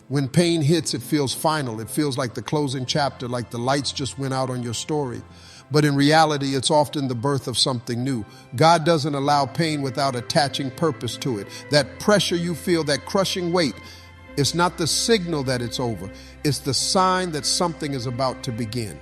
When pain hits, it feels final. It feels like the closing chapter, like the lights just went out on your story. But in reality, it's often the birth of something new. God doesn't allow pain without attaching purpose to it. That pressure you feel, that crushing weight, it's not the signal that it's over. It's the sign that something is about to begin.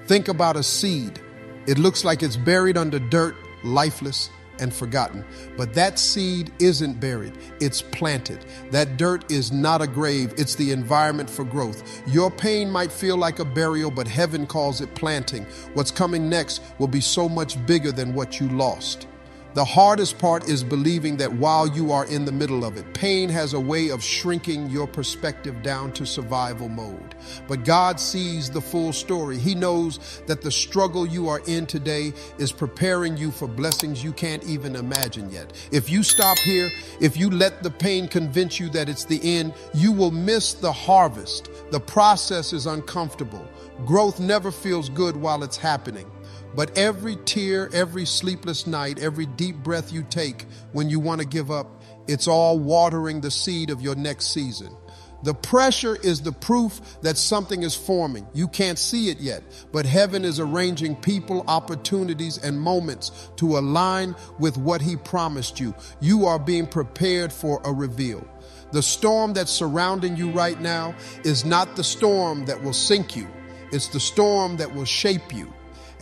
Think about a seed. It looks like it's buried under dirt, lifeless and forgotten. But that seed isn't buried, it's planted. That dirt is not a grave, it's the environment for growth. Your pain might feel like a burial, but heaven calls it planting. What's coming next will be so much bigger than what you lost. The hardest part is believing that while you are in the middle of it, pain has a way of shrinking your perspective down to survival mode. But God sees the full story. He knows that the struggle you are in today is preparing you for blessings you can't even imagine yet. If you stop here, if you let the pain convince you that it's the end, you will miss the harvest. The process is uncomfortable. Growth never feels good while it's happening. But every tear, every sleepless night, every deep breath you take when you want to give up, it's all watering the seed of your next season. The pressure is the proof that something is forming. You can't see it yet, but heaven is arranging people, opportunities, and moments to align with what He promised you. You are being prepared for a reveal. The storm that's surrounding you right now is not the storm that will sink you. It's the storm that will shape you.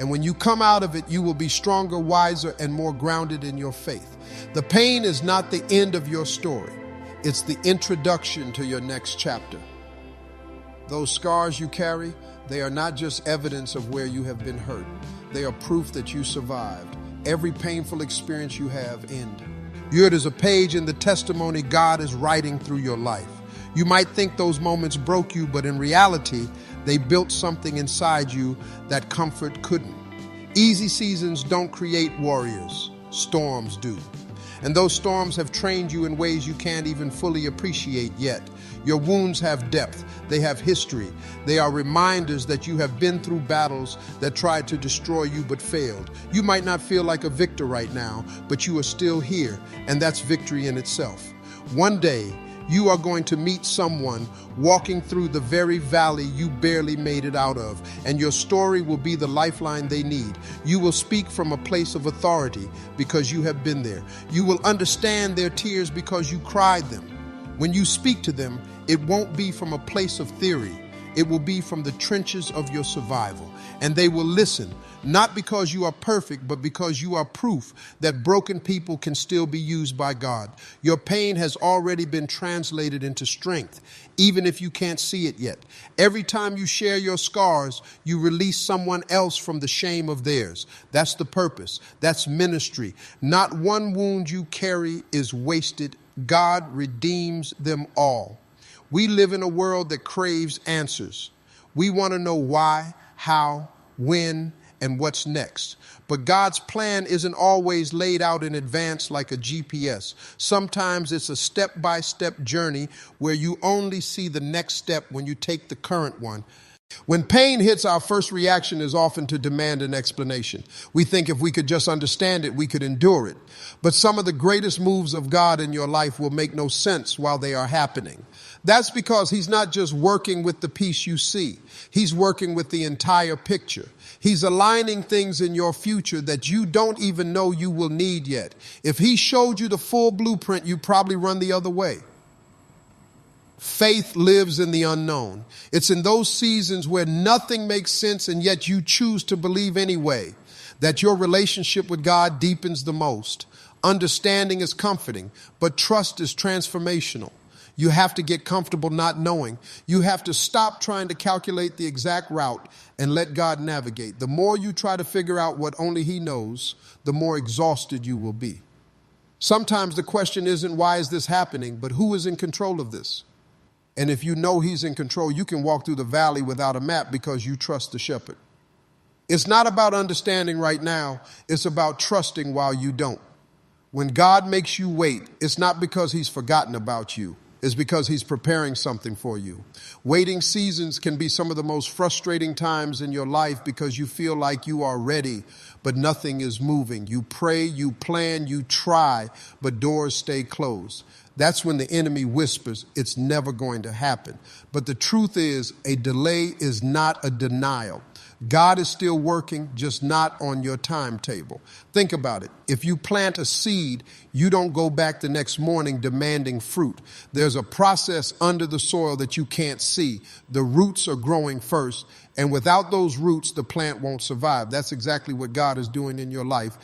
And when you come out of it, you will be stronger, wiser, and more grounded in your faith. The pain is not the end of your story. It's the introduction to your next chapter. Those scars you carry, they are not just evidence of where you have been hurt. They are proof that you survived. Every painful experience you have ended. Yours is a page in the testimony God is writing through your life. You might think those moments broke you, but in reality, they built something inside you that comfort couldn't. Easy seasons don't create warriors. Storms do. And those storms have trained you in ways you can't even fully appreciate yet. Your wounds have depth. They have history. They are reminders that you have been through battles that tried to destroy you but failed. You might not feel like a victor right now, but you are still here, and that's victory in itself. One day, you are going to meet someone walking through the very valley you barely made it out of, and your story will be the lifeline they need. You will speak from a place of authority because you have been there. You will understand their tears because you cried them. When you speak to them, it won't be from a place of theory. It will be from the trenches of your survival. And they will listen, not because you are perfect, but because you are proof that broken people can still be used by God. Your pain has already been translated into strength, even if you can't see it yet. Every time you share your scars, you release someone else from the shame of theirs. That's the purpose. That's ministry. Not one wound you carry is wasted. God redeems them all. We live in a world that craves answers. We want to know why, how, when, and what's next. But God's plan isn't always laid out in advance like a GPS. Sometimes it's a step-by-step journey where you only see the next step when you take the current one. When pain hits, our first reaction is often to demand an explanation. We think if we could just understand it, we could endure it. But some of the greatest moves of God in your life will make no sense while they are happening. That's because He's not just working with the piece you see. He's working with the entire picture. He's aligning things in your future that you don't even know you will need yet. If He showed you the full blueprint, you'd probably run the other way. Faith lives in the unknown. It's in those seasons where nothing makes sense and yet you choose to believe anyway that your relationship with God deepens the most. Understanding is comforting, but trust is transformational. You have to get comfortable not knowing. You have to stop trying to calculate the exact route and let God navigate. The more you try to figure out what only He knows, the more exhausted you will be. Sometimes the question isn't why is this happening, but who is in control of this? And if you know He's in control, you can walk through the valley without a map because you trust the shepherd. It's not about understanding right now. It's about trusting while you don't. When God makes you wait, it's not because He's forgotten about you. It's because He's preparing something for you. Waiting seasons can be some of the most frustrating times in your life because you feel like you are ready, but nothing is moving. You pray, you plan, you try, but doors stay closed. That's when the enemy whispers, it's never going to happen. But the truth is, a delay is not a denial. God is still working, just not on your timetable. Think about it. If you plant a seed, you don't go back the next morning demanding fruit. There's a process under the soil that you can't see. The roots are growing first, and without those roots, the plant won't survive. That's exactly what God is doing in your life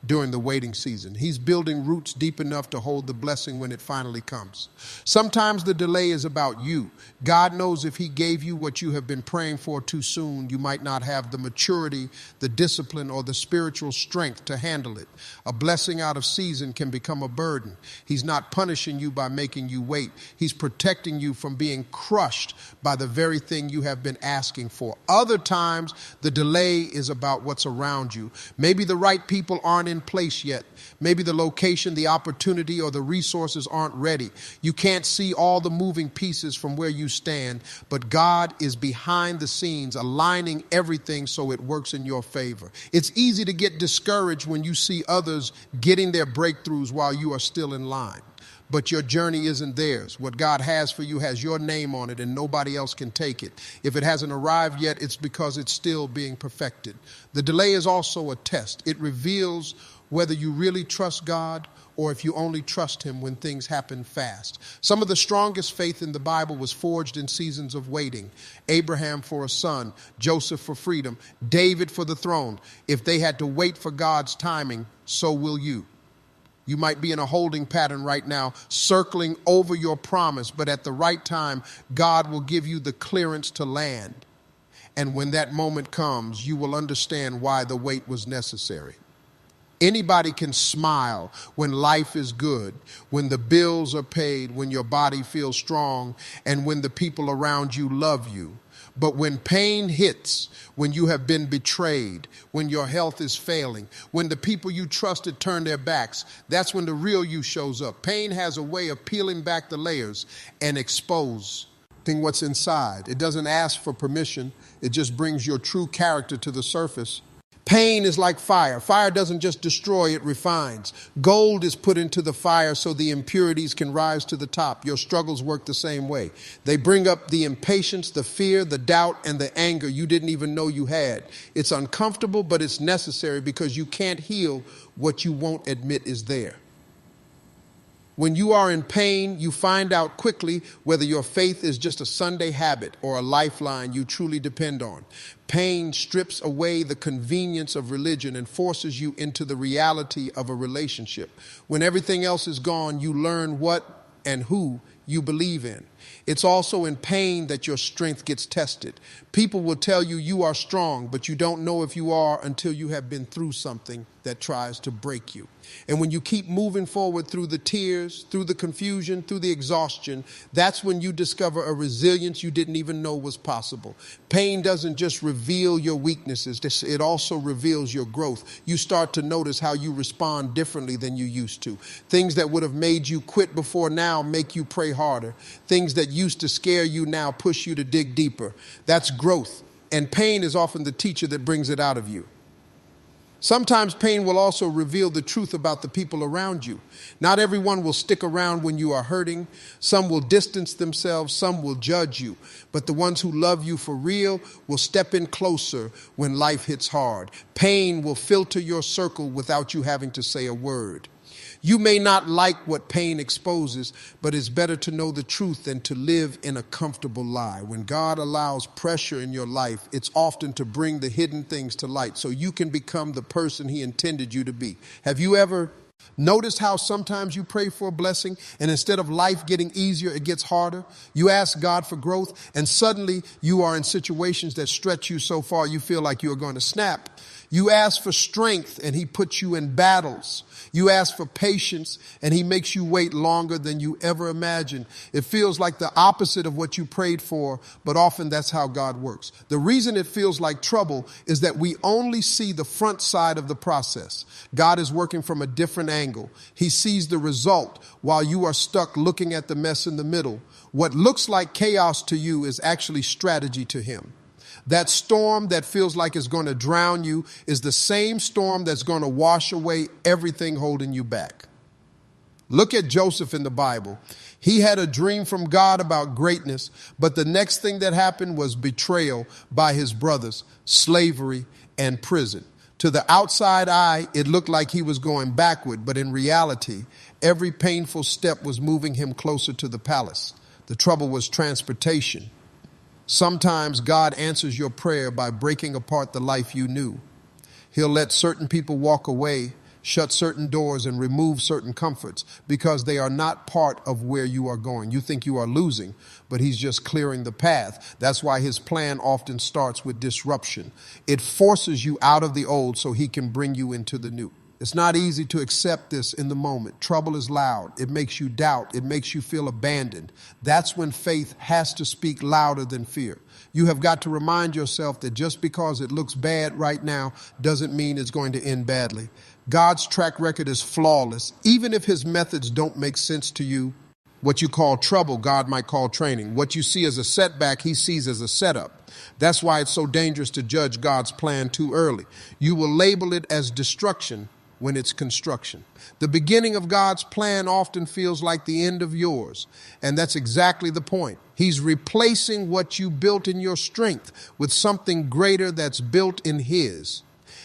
during the waiting season. He's building roots deep enough to hold the blessing when it finally comes. Sometimes the delay is about you. God knows if he gave you what you have been praying for too soon, you might not have the maturity, the discipline, or the spiritual strength to handle it. A blessing out of season can become a burden. He's not punishing you by making you wait. He's protecting you from being crushed by the very thing you have been asking for. Other times, the delay is about what's around you. Maybe the right people aren't in place yet. Maybe the location, the opportunity, or the resources aren't ready. You can't see all the moving pieces from where you stand, but God is behind the scenes, aligning everything so it works in your favor. It's easy to get discouraged when you see others getting their breakthroughs while you are still in line. But your journey isn't theirs. What God has for you has your name on it, and nobody else can take it. If it hasn't arrived yet, it's because it's still being perfected. The delay is also a test. It reveals whether you really trust God or if you only trust him when things happen fast. Some of the strongest faith in the Bible was forged in seasons of waiting. Abraham for a son, Joseph for freedom, David for the throne. If they had to wait for God's timing, so will you. You might be in a holding pattern right now, circling over your promise, but at the right time, God will give you the clearance to land. And when that moment comes, you will understand why the wait was necessary. Anybody can smile when life is good, when the bills are paid, when your body feels strong, and when the people around you love you. But when pain hits, when you have been betrayed, when your health is failing, when the people you trusted turn their backs, that's when the real you shows up. Pain has a way of peeling back the layers and exposing what's inside. It doesn't ask for permission. It just brings your true character to the surface. Pain is like fire. Fire doesn't just destroy, it refines. Gold is put into the fire so the impurities can rise to the top. Your struggles work the same way. They bring up the impatience, the fear, the doubt, and the anger you didn't even know you had. It's uncomfortable, but it's necessary because you can't heal what you won't admit is there. When you are in pain, you find out quickly whether your faith is just a Sunday habit or a lifeline you truly depend on. Pain strips away the convenience of religion and forces you into the reality of a relationship. When everything else is gone, you learn what and who you believe in. It's also in pain that your strength gets tested. People will tell you you are strong, but you don't know if you are until you have been through something that tries to break you. And when you keep moving forward through the tears, through the confusion, through the exhaustion, that's when you discover a resilience you didn't even know was possible. Pain doesn't just reveal your weaknesses, it also reveals your growth. You start to notice how you respond differently than you used to. Things that would have made you quit before now make you pray harder. Things that used to scare you now push you to dig deeper. That's growth. And pain is often the teacher that brings it out of you. Sometimes pain will also reveal the truth about the people around you. Not everyone will stick around when you are hurting. Some will distance themselves. Some will judge you. But the ones who love you for real will step in closer when life hits hard. Pain will filter your circle without you having to say a word. You may not like what pain exposes, but it's better to know the truth than to live in a comfortable lie. When God allows pressure in your life, it's often to bring the hidden things to light so you can become the person he intended you to be. Have you ever noticed how sometimes you pray for a blessing and instead of life getting easier, it gets harder? You ask God for growth and suddenly you are in situations that stretch you so far you feel like you're going to snap. You ask for strength and he puts you in battles. You ask for patience and he makes you wait longer than you ever imagined. It feels like the opposite of what you prayed for, but often that's how God works. The reason it feels like trouble is that we only see the front side of the process. God is working from a different angle. He sees the result while you are stuck looking at the mess in the middle. What looks like chaos to you is actually strategy to him. That storm that feels like it's going to drown you is the same storm that's going to wash away everything holding you back. Look at Joseph in the Bible. He had a dream from God about greatness, but the next thing that happened was betrayal by his brothers, slavery, and prison. To the outside eye, it looked like he was going backward, but in reality, every painful step was moving him closer to the palace. The trouble was transportation. Sometimes God answers your prayer by breaking apart the life you knew. He'll let certain people walk away, shut certain doors, and remove certain comforts because they are not part of where you are going. You think you are losing, but he's just clearing the path. That's why his plan often starts with disruption. It forces you out of the old so he can bring you into the new. It's not easy to accept this in the moment. Trouble is loud. It makes you doubt. It makes you feel abandoned. That's when faith has to speak louder than fear. You have got to remind yourself that just because it looks bad right now doesn't mean it's going to end badly. God's track record is flawless. Even if his methods don't make sense to you, what you call trouble, God might call training. What you see as a setback, he sees as a setup. That's why it's so dangerous to judge God's plan too early. You will label it as destruction when it's construction. The beginning of God's plan often feels like the end of yours. And that's exactly the point. He's replacing what you built in your strength with something greater that's built in his.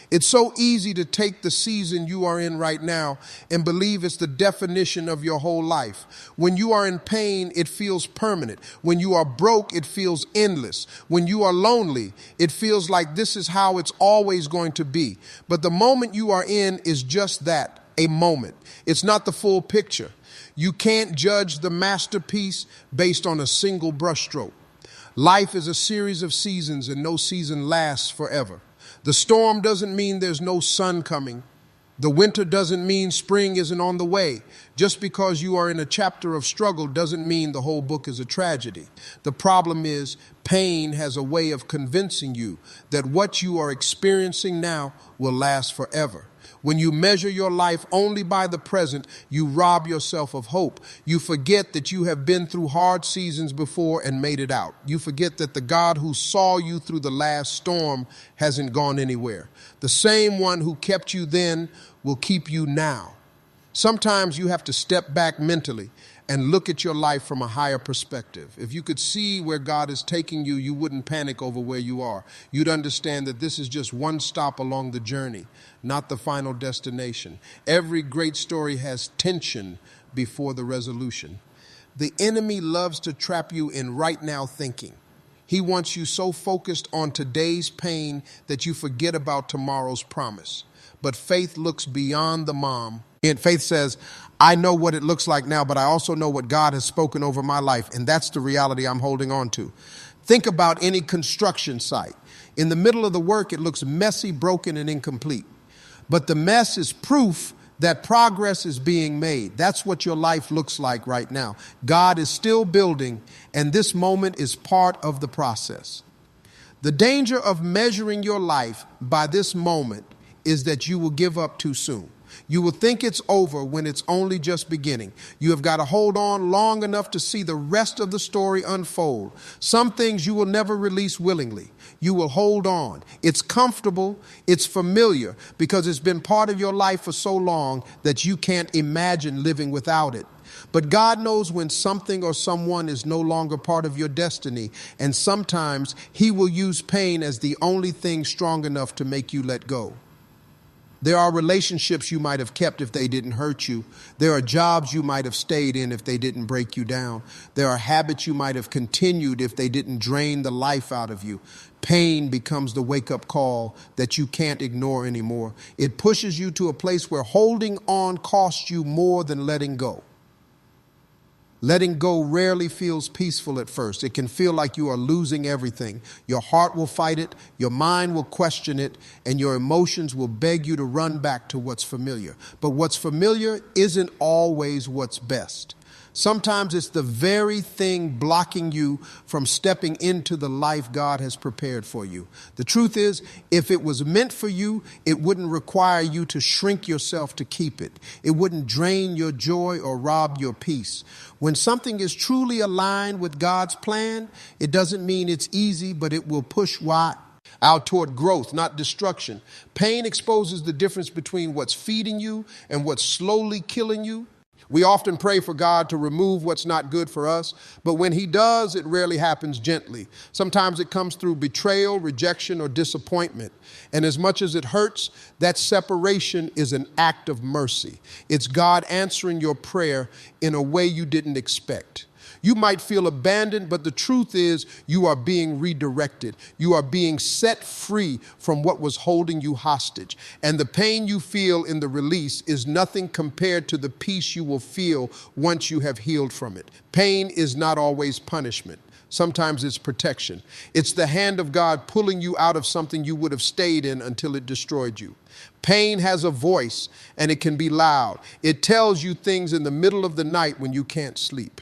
It's so easy to take the season you are in right now and believe it's the definition of your whole life. When you are in pain, it feels permanent. When you are broke, it feels endless. When you are lonely, it feels like this is how it's always going to be. But the moment you are in is just that, a moment. It's not the full picture. You can't judge the masterpiece based on a single brushstroke. Life is a series of seasons, and no season lasts forever. The storm doesn't mean there's no sun coming. The winter doesn't mean spring isn't on the way. Just because you are in a chapter of struggle doesn't mean the whole book is a tragedy. The problem is pain has a way of convincing you that what you are experiencing now will last forever. When you measure your life only by the present, you rob yourself of hope. You forget that you have been through hard seasons before and made it out. You forget that the God who saw you through the last storm hasn't gone anywhere. The same one who kept you then will keep you now. Sometimes you have to step back mentally and look at your life from a higher perspective. If you could see where God is taking you, you wouldn't panic over where you are. You'd understand that this is just one stop along the journey, not the final destination. Every great story has tension before the resolution. The enemy loves to trap you in right now thinking. He wants you so focused on today's pain that you forget about tomorrow's promise. But faith looks beyond the mom. And faith says, I know what it looks like now, but I also know what God has spoken over my life. And that's the reality I'm holding on to. Think about any construction site. In the middle of the work, it looks messy, broken, and incomplete. But the mess is proof that progress is being made. That's what your life looks like right now. God is still building, and this moment is part of the process. The danger of measuring your life by this moment is that you will give up too soon. You will think it's over when it's only just beginning. You have got to hold on long enough to see the rest of the story unfold. Some things you will never release willingly. You will hold on. It's comfortable. It's familiar because it's been part of your life for so long that you can't imagine living without it. But God knows when something or someone is no longer part of your destiny, and sometimes he will use pain as the only thing strong enough to make you let go. There are relationships you might have kept if they didn't hurt you. There are jobs you might have stayed in if they didn't break you down. There are habits you might have continued if they didn't drain the life out of you. Pain becomes the wake-up call that you can't ignore anymore. It pushes you to a place where holding on costs you more than letting go. Letting go rarely feels peaceful at first. It can feel like you are losing everything. Your heart will fight it, your mind will question it, and your emotions will beg you to run back to what's familiar. But what's familiar isn't always what's best. Sometimes it's the very thing blocking you from stepping into the life God has prepared for you. The truth is, if it was meant for you, it wouldn't require you to shrink yourself to keep it. It wouldn't drain your joy or rob your peace. When something is truly aligned with God's plan, it doesn't mean it's easy, but it will push out toward growth, not destruction. Pain exposes the difference between what's feeding you and what's slowly killing you. We often pray for God to remove what's not good for us, but when he does, it rarely happens gently. Sometimes it comes through betrayal, rejection, or disappointment. And as much as it hurts, that separation is an act of mercy. It's God answering your prayer in a way you didn't expect. You might feel abandoned, but the truth is you are being redirected. You are being set free from what was holding you hostage. And the pain you feel in the release is nothing compared to the peace you will feel once you have healed from it. Pain is not always punishment. Sometimes it's protection. It's the hand of God pulling you out of something you would have stayed in until it destroyed you. Pain has a voice, and it can be loud. It tells you things in the middle of the night when you can't sleep.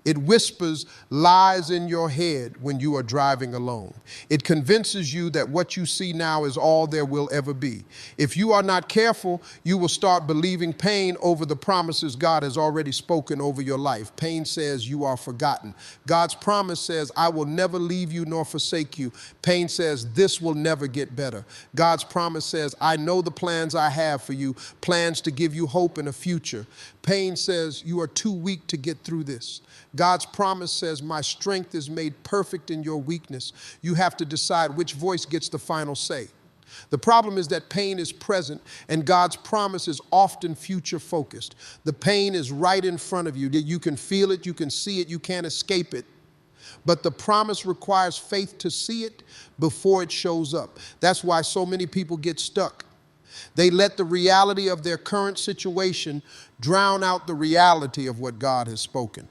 It whispers lies in your head when you are driving alone. It convinces you that what you see now is all there will ever be. If you are not careful, you will start believing pain over the promises God has already spoken over your life. Pain says you are forgotten. God's promise says, I will never leave you nor forsake you. Pain says this will never get better. God's promise says, I know the plans I have for you, plans to give you hope and a future. Pain says you are too weak to get through this. God's promise says, my strength is made perfect in your weakness. You have to decide which voice gets the final say. The problem is that pain is present and God's promise is often future focused. The pain is right in front of you. You can feel it, you can see it, you can't escape it. But the promise requires faith to see it before it shows up. That's why so many people get stuck. They let the reality of their current situation drown out the reality of what God has spoken.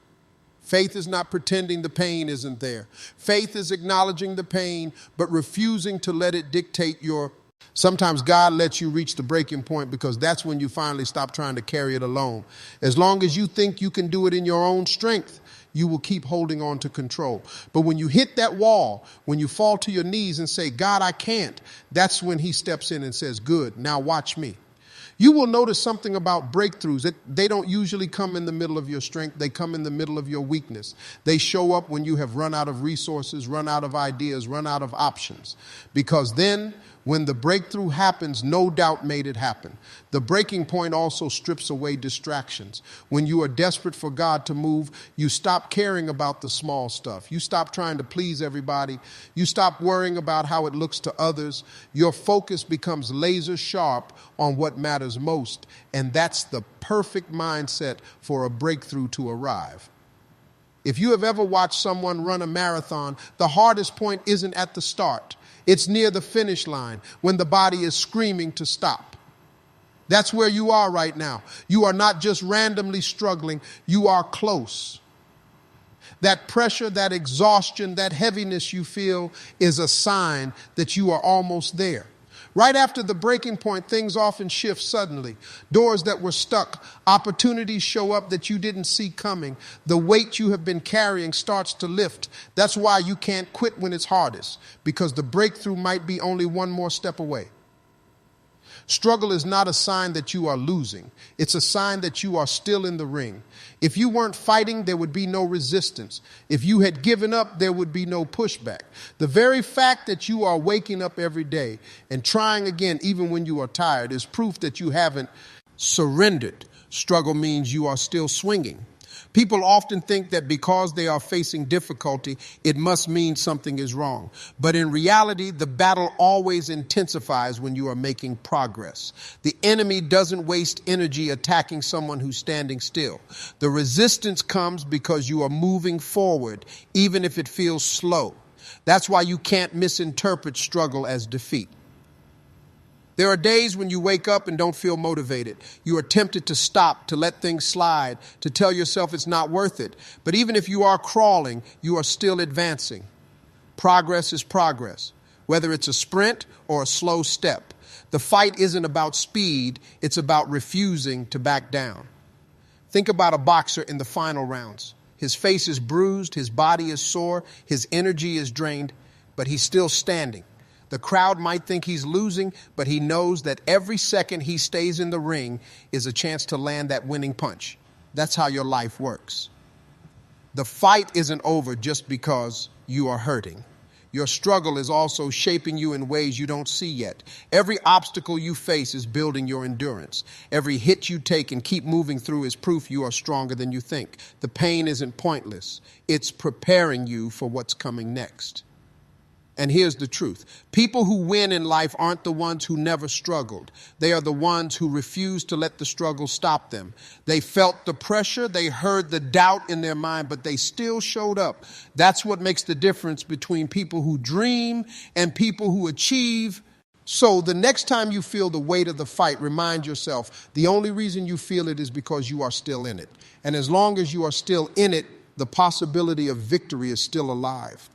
Faith is not pretending the pain isn't there. Faith is acknowledging the pain, but refusing to let it dictate your. Sometimes God lets you reach the breaking point because that's when you finally stop trying to carry it alone. As long as you think you can do it in your own strength, you will keep holding on to control. But when you hit that wall, when you fall to your knees and say, God, I can't, that's when he steps in and says, good, now watch me. You will notice something about breakthroughs. They don't usually come in the middle of your strength. They come in the middle of your weakness. They show up when you have run out of resources, run out of ideas, run out of options. Because then when the breakthrough happens, no doubt made it happen. The breaking point also strips away distractions. When you are desperate for God to move, you stop caring about the small stuff. You stop trying to please everybody. You stop worrying about how it looks to others. Your focus becomes laser sharp on what matters most. And that's the perfect mindset for a breakthrough to arrive. If you have ever watched someone run a marathon, the hardest point isn't at the start. It's near the finish line when the body is screaming to stop. That's where you are right now. You are not just randomly struggling, you are close. That pressure, that exhaustion, that heaviness you feel is a sign that you are almost there. Right after the breaking point, things often shift suddenly. Doors that were stuck, opportunities show up that you didn't see coming. The weight you have been carrying starts to lift. That's why you can't quit when it's hardest, because the breakthrough might be only one more step away. Struggle is not a sign that you are losing. It's a sign that you are still in the ring. If you weren't fighting, there would be no resistance. If you had given up, there would be no pushback. The very fact that you are waking up every day and trying again, even when you are tired, is proof that you haven't surrendered. Struggle means you are still swinging. People often think that because they are facing difficulty, it must mean something is wrong. But in reality, the battle always intensifies when you are making progress. The enemy doesn't waste energy attacking someone who's standing still. The resistance comes because you are moving forward, even if it feels slow. That's why you can't misinterpret struggle as defeat. There are days when you wake up and don't feel motivated. You are tempted to stop, to let things slide, to tell yourself it's not worth it. But even if you are crawling, you are still advancing. Progress is progress, whether it's a sprint or a slow step. The fight isn't about speed, it's about refusing to back down. Think about a boxer in the final rounds. His face is bruised, his body is sore, his energy is drained, but he's still standing. The crowd might think he's losing, but he knows that every second he stays in the ring is a chance to land that winning punch. That's how your life works. The fight isn't over just because you are hurting. Your struggle is also shaping you in ways you don't see yet. Every obstacle you face is building your endurance. Every hit you take and keep moving through is proof you are stronger than you think. The pain isn't pointless. It's preparing you for what's coming next. And here's the truth. People who win in life aren't the ones who never struggled. They are the ones who refuse to let the struggle stop them. They felt the pressure, they heard the doubt in their mind, but they still showed up. That's what makes the difference between people who dream and people who achieve. So the next time you feel the weight of the fight, remind yourself, the only reason you feel it is because you are still in it. And as long as you are still in it, the possibility of victory is still alive.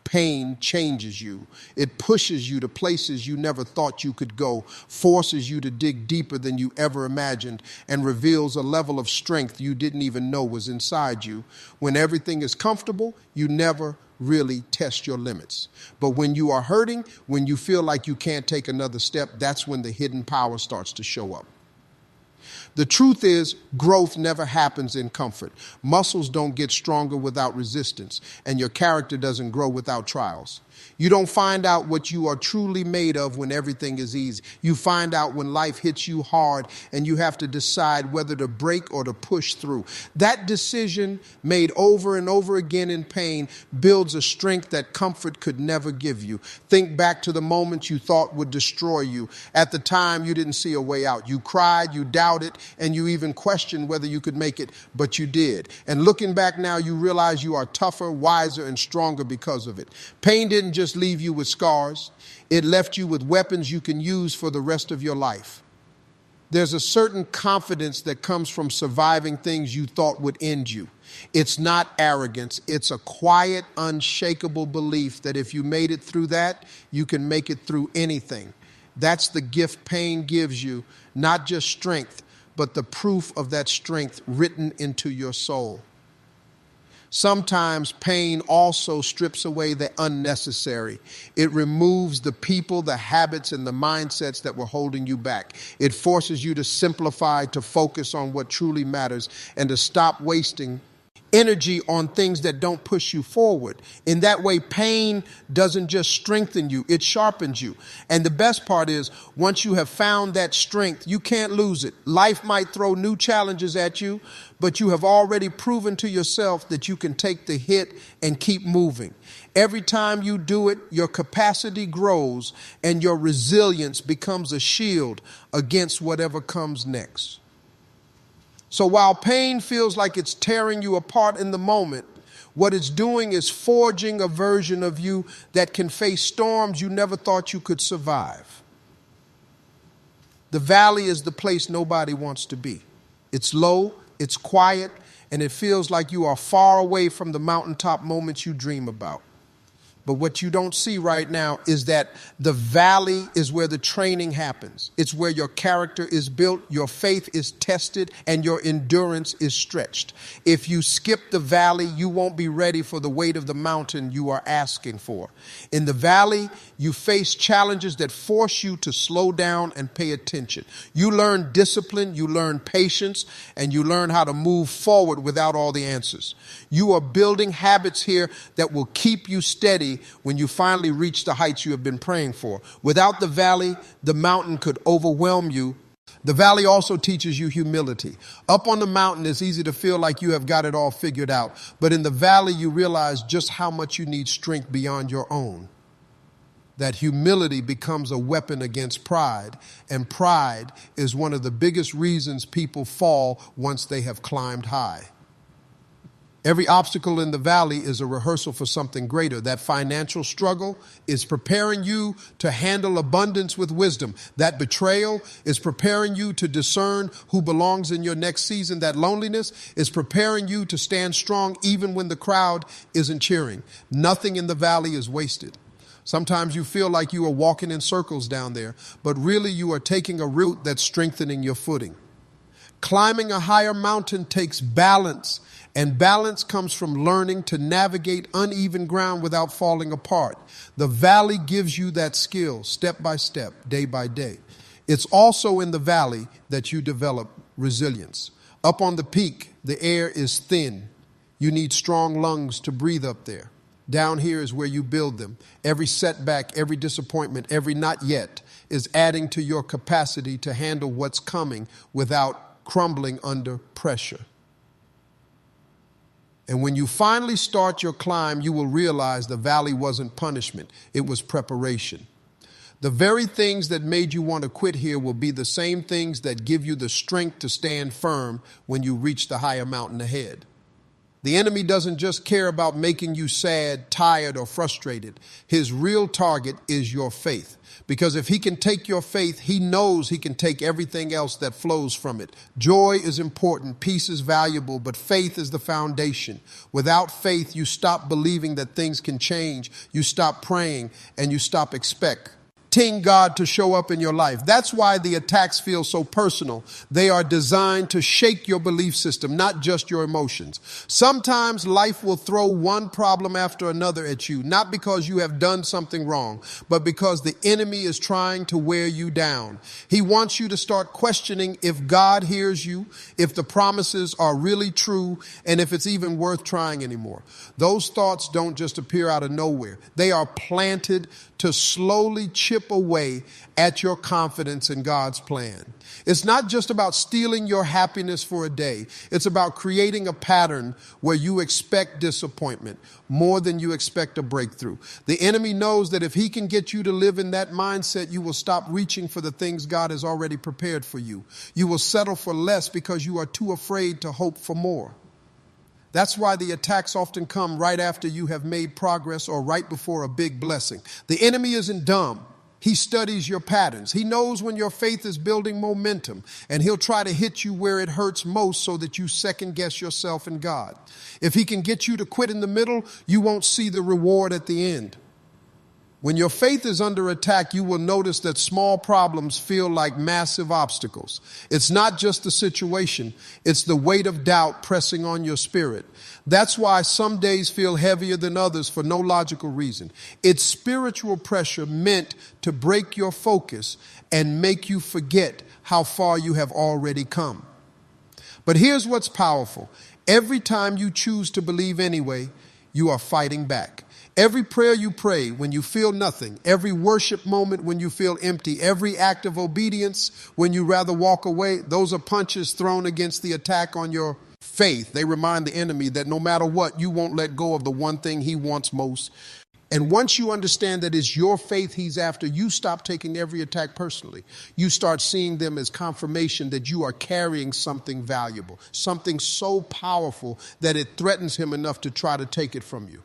Pain changes you. It pushes you to places you never thought you could go, forces you to dig deeper than you ever imagined, and reveals a level of strength you didn't even know was inside you. When everything is comfortable, you never really test your limits. But when you are hurting, when you feel like you can't take another step, that's when the hidden power starts to show up. The truth is, growth never happens in comfort. Muscles don't get stronger without resistance, and your character doesn't grow without trials. You don't find out what you are truly made of when everything is easy. You find out when life hits you hard and you have to decide whether to break or to push through. That decision, made over and over again in pain, builds a strength that comfort could never give you. Think back to the moments you thought would destroy you. At the time, you didn't see a way out. You cried, you doubted, and you even questioned whether you could make it, but you did. And looking back now, you realize you are tougher, wiser, and stronger because of it. Pain didn't just leave you with scars. It left you with weapons you can use for the rest of your life. There's a certain confidence that comes from surviving things you thought would end you. It's not arrogance. It's a quiet, unshakable belief that if you made it through that, you can make it through anything. That's the gift pain gives you, not just strength, but the proof of that strength written into your soul. Sometimes pain also strips away the unnecessary. It removes the people, the habits, and the mindsets that were holding you back. It forces you to simplify, to focus on what truly matters, and to stop wasting energy on things that don't push you forward. In that way, pain doesn't just strengthen you, it sharpens you. And the best part is, once you have found that strength, you can't lose it. Life might throw new challenges at you, but you have already proven to yourself that you can take the hit and keep moving. Every time you do it, your capacity grows and your resilience becomes a shield against whatever comes next. So while pain feels like it's tearing you apart in the moment, what it's doing is forging a version of you that can face storms you never thought you could survive. The valley is the place nobody wants to be. It's low, it's quiet, and it feels like you are far away from the mountaintop moments you dream about. But what you don't see right now is that the valley is where the training happens. It's where your character is built, your faith is tested, and your endurance is stretched. If you skip the valley, you won't be ready for the weight of the mountain you are asking for. In the valley, you face challenges that force you to slow down and pay attention. You learn discipline, you learn patience, and you learn how to move forward without all the answers. You are building habits here that will keep you steady when you finally reach the heights you have been praying for. Without the valley, the mountain could overwhelm you. The valley also teaches you humility. Up on the mountain, it's easy to feel like you have got it all figured out. But in the valley, you realize just how much you need strength beyond your own. That humility becomes a weapon against pride. And pride is one of the biggest reasons people fall once they have climbed high. Every obstacle in the valley is a rehearsal for something greater. That financial struggle is preparing you to handle abundance with wisdom. That betrayal is preparing you to discern who belongs in your next season. That loneliness is preparing you to stand strong even when the crowd isn't cheering. Nothing in the valley is wasted. Sometimes you feel like you are walking in circles down there, but really you are taking a route that's strengthening your footing. Climbing a higher mountain takes balance. And balance comes from learning to navigate uneven ground without falling apart. The valley gives you that skill step by step, day by day. It's also in the valley that you develop resilience. Up on the peak, the air is thin. You need strong lungs to breathe up there. Down here is where you build them. Every setback, every disappointment, every not yet is adding to your capacity to handle what's coming without crumbling under pressure. And when you finally start your climb, you will realize the valley wasn't punishment. It was preparation. The very things that made you want to quit here will be the same things that give you the strength to stand firm when you reach the higher mountain ahead. The enemy doesn't just care about making you sad, tired, or frustrated. His real target is your faith. Because if he can take your faith, he knows he can take everything else that flows from it. Joy is important, peace is valuable, but faith is the foundation. Without faith, you stop believing that things can change. You stop praying and you stop expecting God to show up in your life. That's why the attacks feel so personal. They are designed to shake your belief system, not just your emotions. Sometimes life will throw one problem after another at you, not because you have done something wrong, but because the enemy is trying to wear you down. He wants you to start questioning if God hears you, if the promises are really true, and if it's even worth trying anymore. Those thoughts don't just appear out of nowhere. They are planted to slowly chip away at your confidence in God's plan. It's not just about stealing your happiness for a day. It's about creating a pattern where you expect disappointment more than you expect a breakthrough. The enemy knows that if he can get you to live in that mindset, you will stop reaching for the things God has already prepared for you. You will settle for less because you are too afraid to hope for more. That's why the attacks often come right after you have made progress or right before a big blessing. The enemy isn't dumb. He studies your patterns. He knows when your faith is building momentum, and he'll try to hit you where it hurts most so that you second guess yourself and God. If he can get you to quit in the middle, you won't see the reward at the end. When your faith is under attack, you will notice that small problems feel like massive obstacles. It's not just the situation, it's the weight of doubt pressing on your spirit. That's why some days feel heavier than others for no logical reason. It's spiritual pressure meant to break your focus and make you forget how far you have already come. But here's what's powerful. Every time you choose to believe anyway, you are fighting back. Every prayer you pray when you feel nothing, every worship moment when you feel empty, every act of obedience when you rather walk away, those are punches thrown against the attack on your faith. They remind the enemy that no matter what, you won't let go of the one thing he wants most. And once you understand that it's your faith he's after, you stop taking every attack personally. You start seeing them as confirmation that you are carrying something valuable, something so powerful that it threatens him enough to try to take it from you.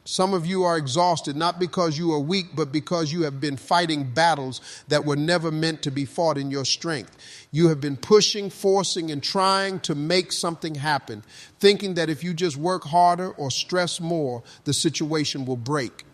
Some of you are exhausted, not because you are weak, but because you have been fighting battles that were never meant to be fought in your strength. You have been pushing, forcing, and trying to make something happen, thinking that if you just work harder or stress more, the situation will break.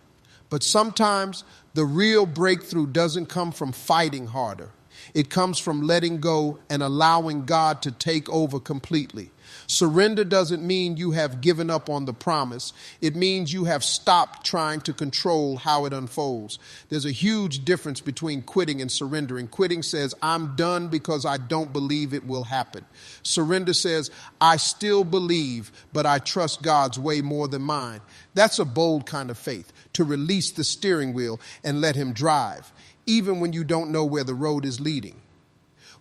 But sometimes the real breakthrough doesn't come from fighting harder. It comes from letting go and allowing God to take over completely. Surrender doesn't mean you have given up on the promise. It means you have stopped trying to control how it unfolds. There's a huge difference between quitting and surrendering. Quitting says, I'm done because I don't believe it will happen. Surrender says, I still believe, but I trust God's way more than mine. That's a bold kind of faith, to release the steering wheel and let him drive, even when you don't know where the road is leading.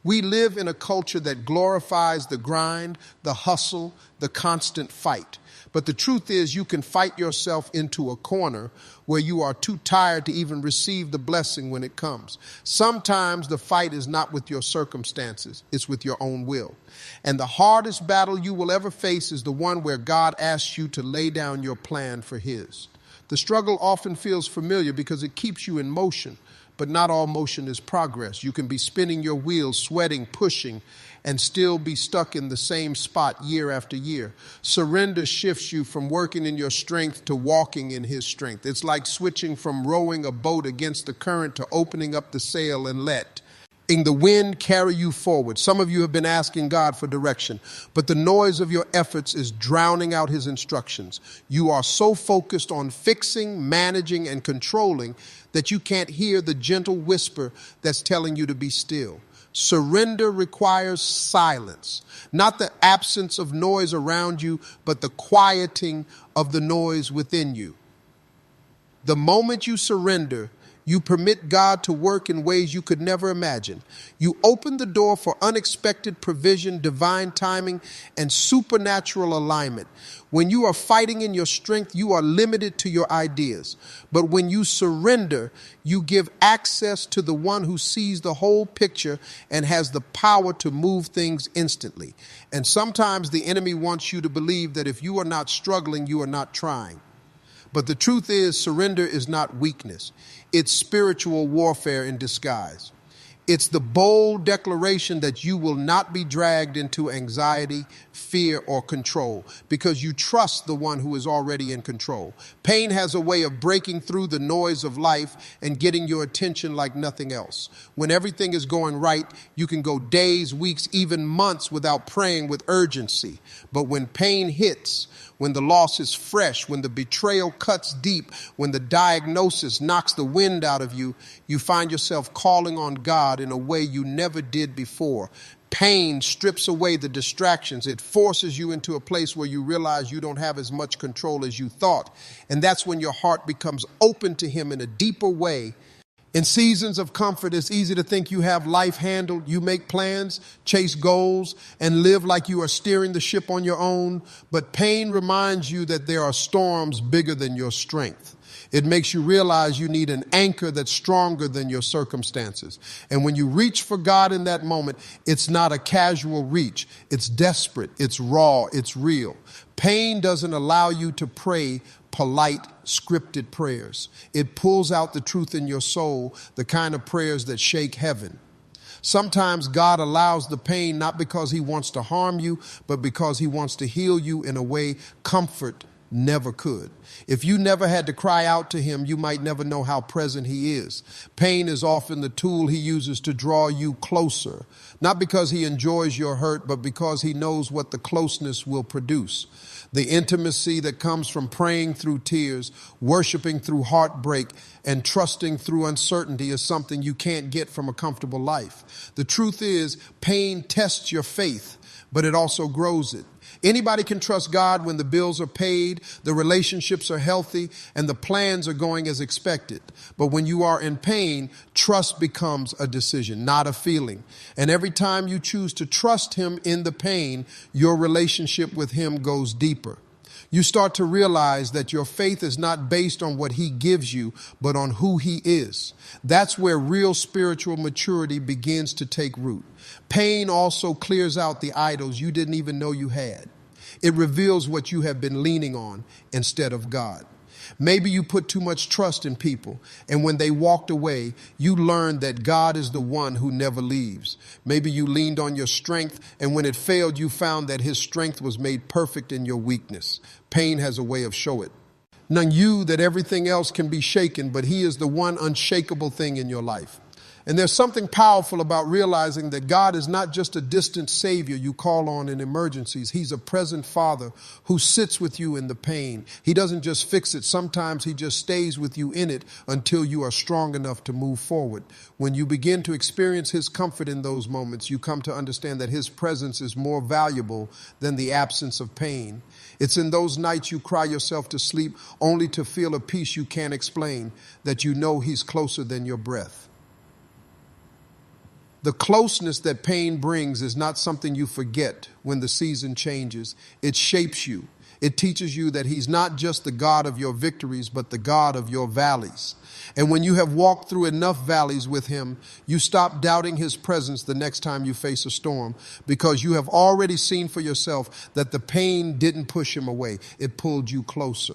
We live in a culture that glorifies the grind, the hustle, the constant fight. But the truth is you can fight yourself into a corner where you are too tired to even receive the blessing when it comes. Sometimes the fight is not with your circumstances, it's with your own will. And the hardest battle you will ever face is the one where God asks you to lay down your plan for his. The struggle often feels familiar because it keeps you in motion. But not all motion is progress. You can be spinning your wheels, sweating, pushing, and still be stuck in the same spot year after year. Surrender shifts you from working in your strength to walking in his strength. It's like switching from rowing a boat against the current to opening up the sail and letting the wind carry you forward. Some of you have been asking God for direction, but the noise of your efforts is drowning out his instructions. You are so focused on fixing, managing, and controlling that you can't hear the gentle whisper that's telling you to be still. Surrender requires silence, not the absence of noise around you, but the quieting of the noise within you. The moment you surrender, you permit God to work in ways you could never imagine. You open the door for unexpected provision, divine timing, and supernatural alignment. When you are fighting in your strength, you are limited to your ideas. But when you surrender, you give access to the one who sees the whole picture and has the power to move things instantly. And sometimes the enemy wants you to believe that if you are not struggling, you are not trying. But the truth is, surrender is not weakness. It's spiritual warfare in disguise. It's the bold declaration that you will not be dragged into anxiety, fear, or control because you trust the one who is already in control. Pain has a way of breaking through the noise of life and getting your attention like nothing else. When everything is going right, you can go days, weeks, even months without praying with urgency. But when pain hits, when the loss is fresh, when the betrayal cuts deep, when the diagnosis knocks the wind out of you, you find yourself calling on God in a way you never did before. Pain strips away the distractions. It forces you into a place where you realize you don't have as much control as you thought. And that's when your heart becomes open to Him in a deeper way. In seasons of comfort, it's easy to think you have life handled. You make plans, chase goals, and live like you are steering the ship on your own. But pain reminds you that there are storms bigger than your strength. It makes you realize you need an anchor that's stronger than your circumstances. And when you reach for God in that moment, it's not a casual reach. It's desperate. It's raw. It's real. Pain doesn't allow you to pray polite, scripted prayers. It pulls out the truth in your soul, the kind of prayers that shake heaven. Sometimes God allows the pain not because He wants to harm you, but because He wants to heal you in a way comfort never could. If you never had to cry out to Him, you might never know how present He is. Pain is often the tool He uses to draw you closer, not because He enjoys your hurt, but because He knows what the closeness will produce. The intimacy that comes from praying through tears, worshiping through heartbreak, and trusting through uncertainty is something you can't get from a comfortable life. The truth is, pain tests your faith, but it also grows it. Anybody can trust God when the bills are paid, the relationships are healthy, and the plans are going as expected. But when you are in pain, trust becomes a decision, not a feeling. And every time you choose to trust Him in the pain, your relationship with Him goes deeper. You start to realize that your faith is not based on what He gives you, but on who He is. That's where real spiritual maturity begins to take root. Pain also clears out the idols you didn't even know you had. It reveals what you have been leaning on instead of God. Maybe you put too much trust in people, and when they walked away, you learned that God is the one who never leaves. Maybe you leaned on your strength, and when it failed, you found that His strength was made perfect in your weakness. Pain has a way of showing it. None you that everything else can be shaken, but He is the one unshakable thing in your life. And there's something powerful about realizing that God is not just a distant Savior you call on in emergencies. He's a present Father who sits with you in the pain. He doesn't just fix it. Sometimes He just stays with you in it until you are strong enough to move forward. When you begin to experience His comfort in those moments, you come to understand that His presence is more valuable than the absence of pain. It's in those nights you cry yourself to sleep only to feel a peace you can't explain, that you know He's closer than your breath. The closeness that pain brings is not something you forget when the season changes. It shapes you. It teaches you that He's not just the God of your victories, but the God of your valleys. And when you have walked through enough valleys with Him, you stop doubting His presence the next time you face a storm, because you have already seen for yourself that the pain didn't push Him away. It pulled you closer.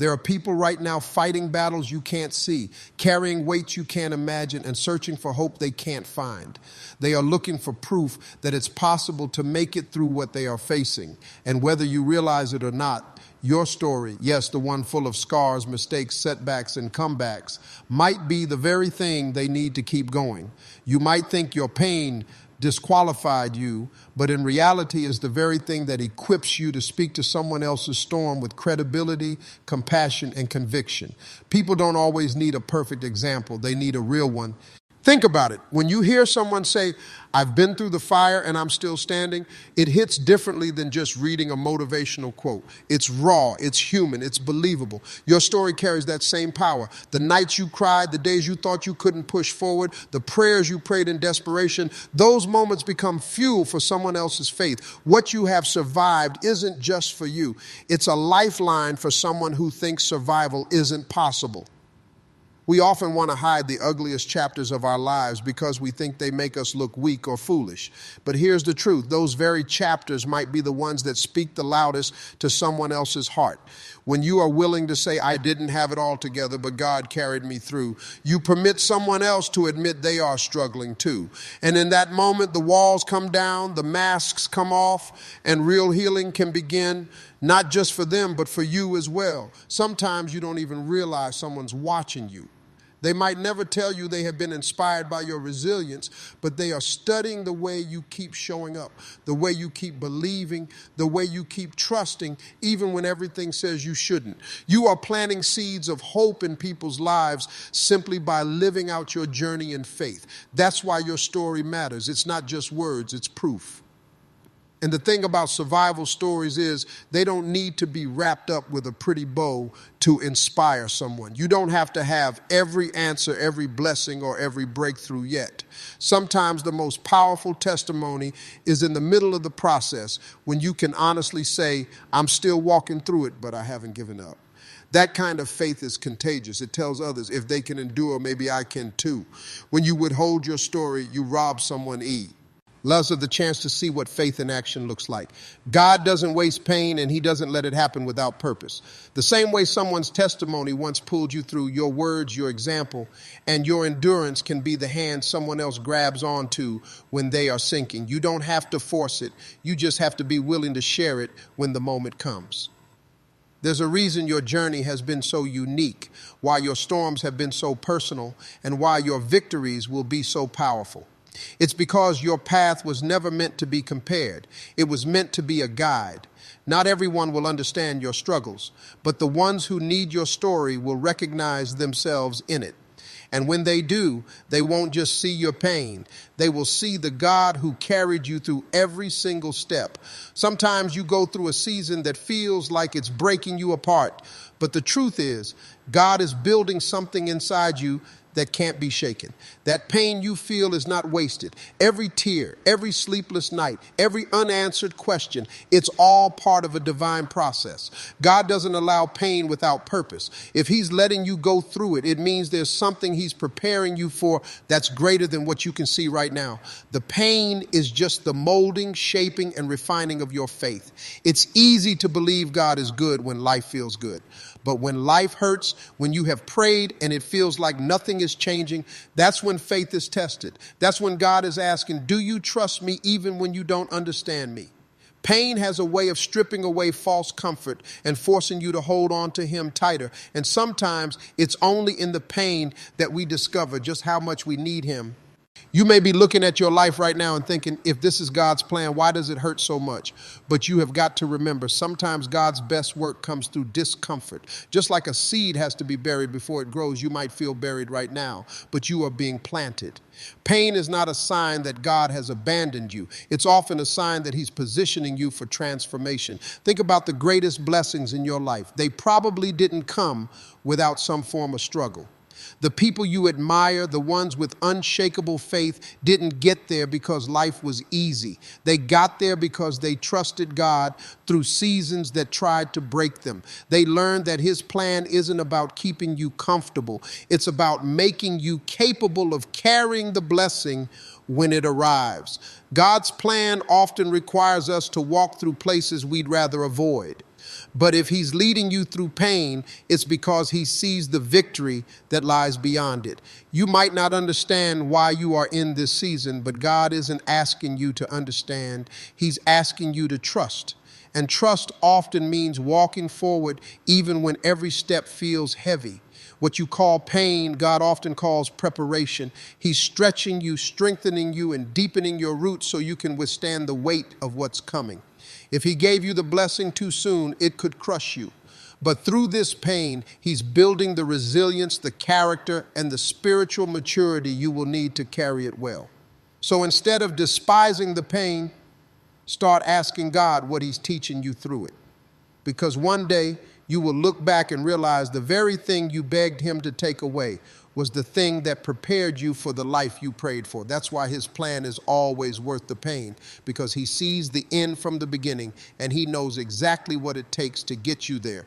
There are people right now fighting battles you can't see, carrying weights you can't imagine, and searching for hope they can't find. They are looking for proof that it's possible to make it through what they are facing. And whether you realize it or not, your story, yes, the one full of scars, mistakes, setbacks, and comebacks, might be the very thing they need to keep going. You might think your pain disqualified you, but in reality is the very thing that equips you to speak to someone else's storm with credibility, compassion, and conviction. People don't always need a perfect example. They need a real one. Think about it. When you hear someone say, I've been through the fire and I'm still standing, it hits differently than just reading a motivational quote. It's raw, it's human, it's believable. Your story carries that same power. The nights you cried, the days you thought you couldn't push forward, the prayers you prayed in desperation, those moments become fuel for someone else's faith. What you have survived isn't just for you. It's a lifeline for someone who thinks survival isn't possible. We often want to hide the ugliest chapters of our lives because we think they make us look weak or foolish. But here's the truth. Those very chapters might be the ones that speak the loudest to someone else's heart. When you are willing to say, I didn't have it all together, but God carried me through, you permit someone else to admit they are struggling too. And in that moment, the walls come down, the masks come off, and real healing can begin, not just for them, but for you as well. Sometimes you don't even realize someone's watching you. They might never tell you they have been inspired by your resilience, but they are studying the way you keep showing up, the way you keep believing, the way you keep trusting, even when everything says you shouldn't. You are planting seeds of hope in people's lives simply by living out your journey in faith. That's why your story matters. It's not just words, it's proof. And the thing about survival stories is they don't need to be wrapped up with a pretty bow to inspire someone. You don't have to have every answer, every blessing, or every breakthrough yet. Sometimes the most powerful testimony is in the middle of the process when you can honestly say, I'm still walking through it, but I haven't given up. That kind of faith is contagious. It tells others, if they can endure, maybe I can too. When you withhold your story, you rob someone Loves of the chance to see what faith in action looks like. God doesn't waste pain, and he doesn't let it happen without purpose. The same way someone's testimony once pulled you through, your words, your example, and your endurance can be the hand someone else grabs onto when they are sinking. You don't have to force it. You just have to be willing to share it when the moment comes. There's a reason your journey has been so unique, why your storms have been so personal, and why your victories will be so powerful. It's because your path was never meant to be compared. It was meant to be a guide. Not everyone will understand your struggles, but the ones who need your story will recognize themselves in it. And when they do, they won't just see your pain. They will see the God who carried you through every single step. Sometimes you go through a season that feels like it's breaking you apart. But the truth is, God is building something inside you that can't be shaken. That pain you feel is not wasted. Every tear, every sleepless night, every unanswered question, it's all part of a divine process. God doesn't allow pain without purpose. If he's letting you go through it, it means there's something he's preparing you for that's greater than what you can see right now. The pain is just the molding, shaping, and refining of your faith. It's easy to believe God is good when life feels good. But when life hurts, when you have prayed and it feels like nothing is changing, that's when faith is tested. That's when God is asking, do you trust me even when you don't understand me? Pain has a way of stripping away false comfort and forcing you to hold on to him tighter. And sometimes it's only in the pain that we discover just how much we need him. You may be looking at your life right now and thinking, if this is God's plan, why does it hurt so much? But you have got to remember, sometimes God's best work comes through discomfort. Just like a seed has to be buried before it grows, you might feel buried right now, but you are being planted. Pain is not a sign that God has abandoned you. It's often a sign that he's positioning you for transformation. Think about the greatest blessings in your life. They probably didn't come without some form of struggle. The people you admire, the ones with unshakable faith, didn't get there because life was easy. They got there because they trusted God through seasons that tried to break them. They learned that his plan isn't about keeping you comfortable. It's about making you capable of carrying the blessing when it arrives. God's plan often requires us to walk through places we'd rather avoid. But if he's leading you through pain, it's because he sees the victory that lies beyond it. You might not understand why you are in this season, but God isn't asking you to understand. He's asking you to trust. And trust often means walking forward even when every step feels heavy. What you call pain, God often calls preparation. He's stretching you, strengthening you, and deepening your roots so you can withstand the weight of what's coming. If he gave you the blessing too soon, it could crush you. But through this pain, he's building the resilience, the character, and the spiritual maturity you will need to carry it well. So instead of despising the pain, start asking God what he's teaching you through it. Because one day you will look back and realize the very thing you begged him to take away was the thing that prepared you for the life you prayed for. That's why his plan is always worth the pain, because he sees the end from the beginning and he knows exactly what it takes to get you there.